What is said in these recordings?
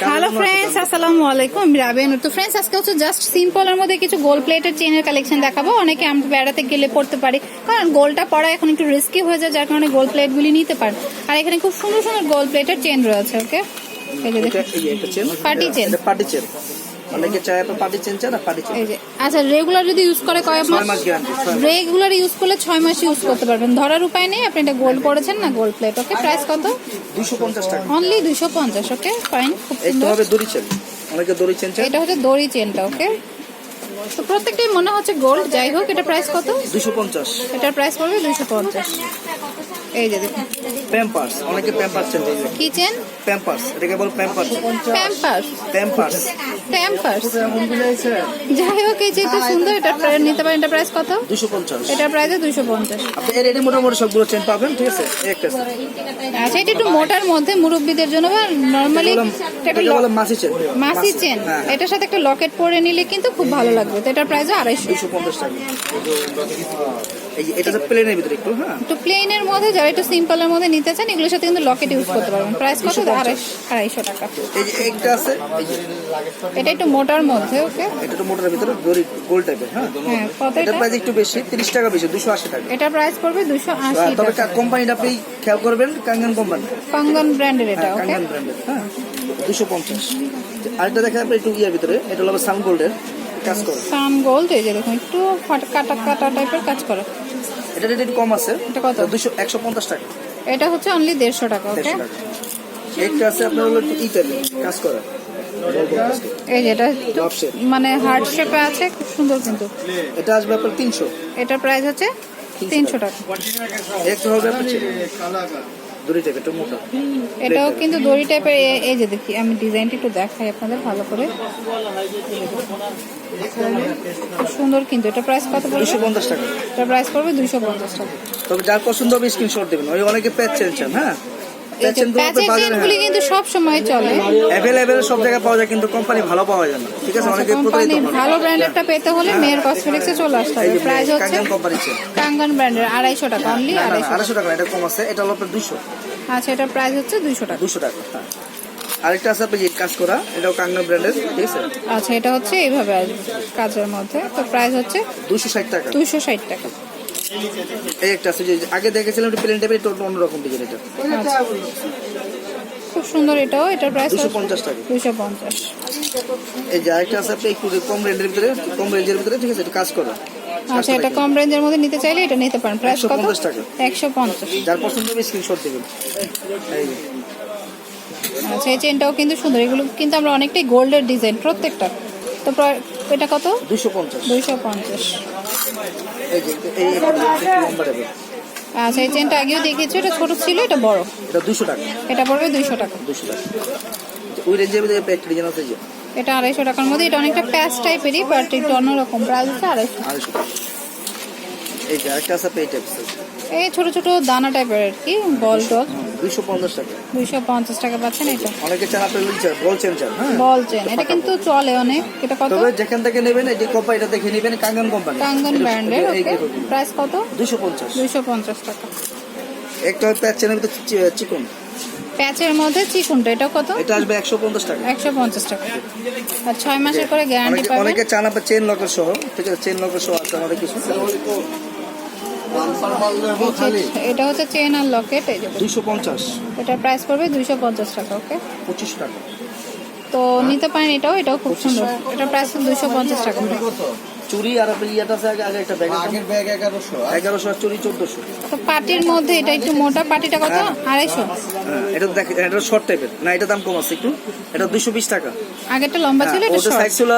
Hello friends, আসসালামু আলাইকুম। আমি রাবেয়া নূর। তো ফ্রেন্ডস, আজকে হচ্ছে জাস্ট সিম্পলের মধ্যে কিছু গোল্ড প্লেটের চেনের কালেকশন দেখাবো। অনেকে আমরা বেড়াতে গেলে পড়তে পারি, কারণ গোল্ডটা পরা এখন একটু রিস্কি হয়ে যায়, যার কারণে গোল্ড প্লেটগুলি নিতে পারেন। আর এখানে খুব সুন্দর সুন্দর গোল্ড প্লেটের চেন রয়েছে। ওকে, এই যে দেখুন, পার্টি চেন। অনেকে চায় আপনার পার্টি চেন চায় না, পার্টি চেন। এই যে আচ্ছা, রেগুলার যদি ইউজ করে কয় মাস? 6 মাস গ্যারান্টি। রেগুলার ইউজ করলে 6 মাস ইউজ করতে পারবেন। ধরার উপায় নেই। আপনি এটা গোল্ড পড়েছেন না, গোল্ড প্লেট। ওকে, প্রাইস কত? 250 টাকা। অনলি 250। ওকে, ফাইন, খুব এটা সুন্দর। হবে দড়ি চেন। অনেকে দড়ি চেন চায়। এটা হচ্ছে দড়ি চেনটা। ওকে, তো প্রত্যেকটাই মনে হচ্ছে গোল্ড। যাই হোক, এটা প্রাইস কত? 250। এটার প্রাইস পড়বে 250। এই যে দেখুন, প্যাম্পার্স। অনেকে প্যাম্পার্স চেন চায়। কি চেন? প্যাম্পার্স, এটাকে বলে প্যাম্পার্স। প্যাম্পার্স। প্যাম্পার্স। প্যাম্পার্স। যাই হোক, এই চেনটা সুন্দর। এটা নিতে পারেন। এটা প্রাইস কত? 250। এটার প্রাইস 250। আপনি এর রেডি মোটামুটি সবগুলো চেন পাবেন, ঠিক আছে? একটা আছে। আচ্ছা, এটা একটু মোটার মধ্যে মুরব্বীদের জন্য, বা নরমালি এটা বলে মাসি চেন। মাসি চেন। হ্যাঁ। এটার সাথে একটা লকেট পরে নিলে কিন্তু খুব ভালো লাগবে। তো এটার প্রাইস 250। 250 টাকা। এই যে এটা হচ্ছে প্লেনের ভিতরে একটু, হ্যাঁ, একটু প্লেনের মধ্যে, যারা একটু সিম্পলের মধ্যে নিতে চান, এগুলোর সাথে কিন্তু লকেট ইউজ করতে পারবেন। প্রাইস কত? 250 টাকা। এই যে একটা আছে, এই যে এটা একটু মোটার মধ্যে। ওকে, এটা তো মোটরের ভিতরে দড়ি গোল টাইপের, হ্যাঁ। হ্যাঁ, কত এটা এটা? প্রাইস একটু বেশি, 30 টাকা বেশি, 280 টাকা। এটা প্রাইস পড়বে 280 তবে টাকা। কোম্পানিটা আপনি খেয়াল করবেন, কাঙ্গান কোম্পানি। কঙ্গন ব্র্যান্ডের এটা। ওকে, কাঙ্গান ব্র্যান্ডের, হ্যাঁ, 250। আরেকটা দেখেন আপনি একটু ইয়ার ভিতরে, এটা হলো সান গোল্ডের কাজ করে। সান গোল্ড। এই যে দেখুন, একটু কাটা কাটা টাইপের কাজ করে। এটা রেট কম আছে। এটা কত? 150 টাকা। এটা হচ্ছে অনলি 150 টাকা। ওকে, 150 টাকা। একটা আছে আপনার হলো একটু ইতালি কাজ করে। এই যে এটা একটু মানে হার্ট শেপে আছে, খুব সুন্দর কিন্তু। এটা আসবে আপনার 300। এটার প্রাইস হচ্ছে 300 টাকা। একটা হবে আপনার দড়ি টাইপের, একটু মোটা। এটাও কিন্তু দড়ি টাইপের। এই যে দেখি, আমি ডিজাইনটা একটু দেখাই আপনাদের ভালো করে। খুব সুন্দর কিন্তু। এটা প্রাইস কত পড়বে? 250 টাকা। এটা প্রাইস পড়বে 250 টাকা। তবে যার পছন্দ হবে স্ক্রিনশট দেবেন। ওই অনেকে প্যাচ চেন চান, হ্যাঁ, এই যে প্যাচের চেনগুলি কিন্তু সব সময় চলে। অ্যাভেলেবেল সব জায়গায় পাওয়া যায়, কিন্তু কোম্পানি ভালো পাওয়া যায় না, ঠিক আছে? অনেকে কোম্পানি ভালো ব্র্যান্ডেরটা পেতে হলে মেয়ের কসমেটিক্সে চলে আসতে হবে। প্রাইস হচ্ছে কাঙ্গান কোম্পানি চেন, কাঙ্গন ব্র্যান্ডের 250 টাকা। অনলি 250। 250 টাকা। এটা কম আছে, এটা হলো আপনার 200। আচ্ছা, এটার প্রাইস হচ্ছে 200 টাকা। 200 টাকা, হ্যাঁ। আরেকটা আছে আপনি কাজ করা, এটাও কাঙ্গান ব্র্যান্ডের, ঠিক আছে? আচ্ছা, এটা হচ্ছে এইভাবে আসবে কাজের মধ্যে। তো প্রাইস হচ্ছে 260 টাকা। 260 টাকা। এই একটা আছে যে আগে দেখেছিলাম, একটু প্লেন টাইপের, একটু অন্যরকম ডিজাইন। এটা আচ্ছা, খুব সুন্দর। এটাও, এটার প্রাইস 250 টাকা। 250। এই যে আরেকটা আছে আপনি একটু কম রেঞ্জের ভিতরে, কম রেঞ্জের ভিতরে, ঠিক আছে? এটা কাজ করা। আচ্ছা, এটা কম রেঞ্জের মধ্যে নিতে চাইলে এটা নিতে পারেন। প্রাইস কত? 150 টাকা। 150। যার পছন্দ হবে স্ক্রিনশট দেবেন। এই যে আচ্ছা, এই চেনটাও কিন্তু সুন্দর। এগুলো কিন্তু আমরা অনেকটাই গোল্ডের ডিজাইন প্রত্যেকটা। তো এটা কত? 250। 250। এই যে এই লম্বা টাইপের। আচ্ছা, এই চেনটা আগেও দেখেছি। এটা ছোট ছিল, এটা বড়। এটা 200 টাকা। এটা পড়বে 200 টাকা। 200 টাকা। ওই রেঞ্জের ভিতরে একটা ডিজাইন আছে, যে এটা 250 টাকার মধ্যে। এটা অনেকটা প্যাচ টাইপেরই, বাট একটু অন্যরকম। প্রাইস হচ্ছে 250। 250 টাকা। এই যে একটা আছে এই টাইপের, এই ছোট ছোট দানা টাইপের আর কি, বল টল। 250 টাকা। 250 টাকা পাচ্ছেন এটা। অনেকে চান আপনি উইলচার বল চেন চান, হ্যাঁ, বল চেন। এটা কিন্তু চলে অনেক। এটা কত? তবে যেখান থেকে নেবেন এই যে কোম্পানিটা দেখে নেবেন, কাঙ্গান কোম্পানি, কাঙ্গন ব্র্যান্ডের। ওকে, প্রাইস কত? 250। 250 টাকা। একটা প্যাচ চেনের ভিতরে চিকন, প্যাচের মধ্যে চিকুনটা, এটা কত? এটা আসবে 150 টাকা। 150 টাকা। আর 6 মাসের করে গ্যারান্টি পাবেন। অনেকে চান আপনার চেন লকের সহ, ঠিক আছে? চেন লকের সহ আছে আমাদের কিছু। এটা হচ্ছে চেন আর লকেট। এই যে 250। এটার প্রাইস পড়বে 250 টাকা। ওকে, 25 টাকা। তো নিতে পারেন। এটাও খুব সুন্দর। এটার প্রাইস 250 টাকা। চুরি আর আপনি ইয়াটা আছে, আগে একটা ব্যাগ, আগের ব্যাগ 1100 আর চুরি 1400। তো পাটির মধ্যে এটা একটু মোটা। পাটিটা কত? 250। এটা দেখ, এটা শর্ট টাইপের না, এটা দাম কম আছে একটু। এটা 220 টাকা। আগেরটা লম্বা ছিল, এটা ওটা শর্ট। সাইজ ছিল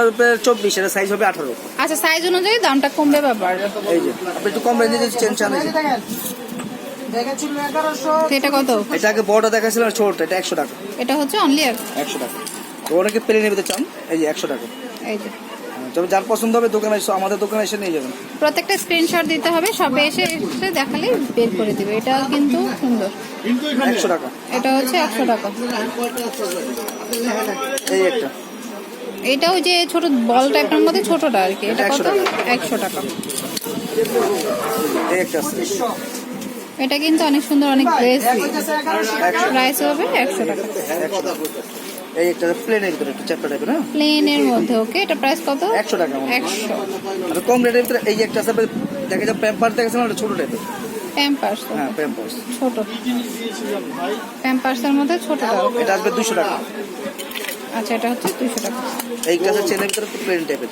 24, এটা সাইজ হবে 18। আচ্ছা, সাইজ অনুযায়ী দামটা কমবে বা বাড়বে। এই যে আপনি একটু কম রেঞ্জে যদি চেন চান, এটা কত? এটা আগে বড় দেখাছিল, ছোট, এটা 100 টাকা। এটা হচ্ছে অনলি 100 টাকা। তো অনেকে প্লেন নিতে চান, এই যে 100 টাকা। এই যে তবে যার পছন্দ হবে দোকানে এসে, আমাদের দোকানে এসে নিয়ে যাবেন। প্রত্যেকটা স্ক্রিনশট দিতে হবে, সবে এসে দেখালেই বের করে দিবে। এটা কিন্তু সুন্দর। 100 টাকা। এটা হচ্ছে 100 টাকা। এই একটা, এটা ওই যে ছোট বল টাইপের মধ্যে ছোটটা আর কি। এটা কত? 100 টাকা। এই একটা আছে, এটা কিন্তু অনেক সুন্দর, অনেক গ্লেজি। প্রাইস হবে 100 টাকা। এই একটা প্লেনের ভিতরে একটু চ্যাপ্টার টাইপের, হ্যাঁ প্লেনের মধ্যে, ওকে। এটা প্রাইস কত? 100 টাকা। 100। আর কম রেটের ভিতরে এই একটা আছে, দেখা যায় প্যাম্পার দেখেছে না, ছোট টাইপের। প্যাম্পার্স, হ্যাঁ প্যাম্পার্স ছোট প্যাম্পার্সের মধ্যে ছোটটা। এটা আসবে 200 টাকা। আচ্ছা, এটা হচ্ছে 200 টাকা। এইটা আছে চেনের ভিতরে একটু প্লেন টাইপের।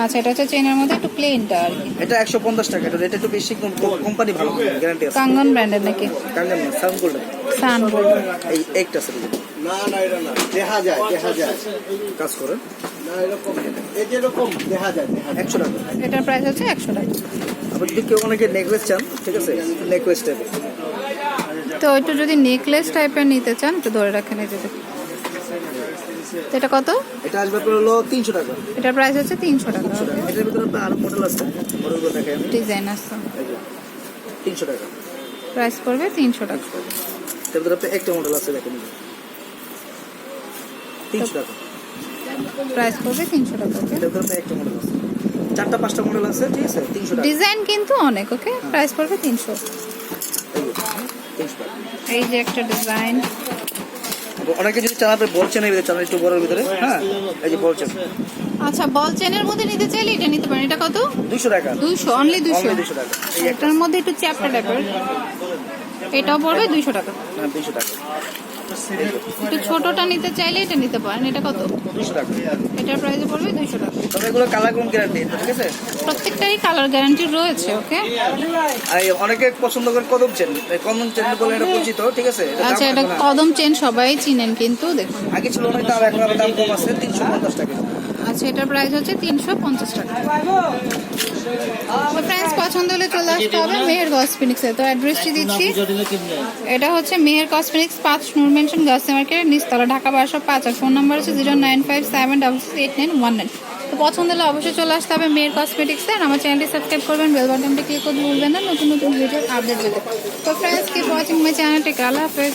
আচ্ছা, এটা হচ্ছে চেনের মধ্যে একটু প্লেনটা আর কি। এটা 150 টাকা। এটা রেট একটু বেশি, কোম্পানি ভালো, গ্যারান্টি আছে। কাঙ্গন ব্র্যান্ডের নাকি? কাঙ্গান না, সাউন্ড গোল্ডের। সান গোল্ড। এই একটা আছে না না এটা না, দেখা যায় কাজ করে না এরকম, এই যে এরকম দেখা যায় 100 টাকা। এটার প্রাইস হচ্ছে 100 টাকা। আবার যদি কেউ অনেকে নেকলেস চান, ঠিক আছে, নেকলেস টাইপের। তো একটু যদি নেকলেস টাইপের নিতে চান একটু ধরে রাখেন, এই যে দেখুন। তো এটা কত? এটা আসবে আপনার হলো 300 টাকা। এটার প্রাইস হচ্ছে 300 টাকা। এটার ভিতরে আপনার আরো মডেল আছে, মডেলগুলো দেখাই আমি। ডিজাইন আছে। এই যে 300 টাকা। প্রাইস পড়বে 300 টাকা। এটার ভিতরে আপনার একটা মডেল আছে, দেখেন 300 টাকা। প্রাইস পড়বে 300 টাকা। ওকে। এটার ভিতরে আপনার একটা মডেল আছে, 4টা 5টা মডেল আছে, ঠিক আছে, 300 টাকা। ডিজাইন কিন্তু অনেক, ওকে। প্রাইস পড়বে 300। এই যে 300 টাকা। এই যে একটা ডিজাইন। অনেকে যদি চান আপনি বল চেনের ভিতরে চান, একটু বড়ের ভিতরে, হ্যাঁ এই যে বল চেন। আচ্ছা, বল চেনের মধ্যে নিতে চাইলে এটা নিতে পারেন। এটা কত? 200 টাকা। 200, অনলি 200। Only 200 টাকা। এই একটা এটার মধ্যে একটু চ্যাপ্টার টাইপের, এটাও পড়বে 200 টাকা। 200 টাকা। একটু ছোটটা নিতে চাইলে এটা নিতে পারেন। এটা কত? 200 টাকা। এটার প্রাইস পড়বে 200 টাকা। তবে এগুলো কালার কোন গ্যারান্টি, ঠিক আছে। প্রত্যেকটারই কালার গ্যারান্টি রয়েছে, ওকে। আর অনেকে পছন্দ করে কদম চেন, এই কদম চেন বলে এটা পরিচিত, ঠিক আছে। এটা দাম আচ্ছা, এটা এখন না। কদম চেন সবাই চিনেন কিন্তু দেখুন। আগে ছিল অনেক দাম, এখন আবার দাম কম আছে, 350 টাকা। আচ্ছা, এটার প্রাইস হচ্ছে 350 টাকা। তো ফ্রেন্ডস, পছন্দ হলে চলে আসতে হবে মেহের কসমেটিক্সে। তো অ্যাড্রেসটি দিচ্ছি। এটা হচ্ছে মেহের কসমেটিক্স, 5 নূর মেনশন, গার্লস মার্কেট, নিচতলা, ঢাকা 1205। আর ফোন নাম্বার হচ্ছে 09576689911। তো পছন্দ হলে অবশ্যই চলে আসতে হবে মেহের কসমেটিক্সে। আর আমার চ্যানেলটি সাবস্ক্রাইব করবেন, বেল বাটনটি ক্লিক করতে ভুলবেন না নতুন নতুন ভিডিও আপডেট পেতে। তো friends, keep watching my channel. Take care, আল্লাহ হাফেজ।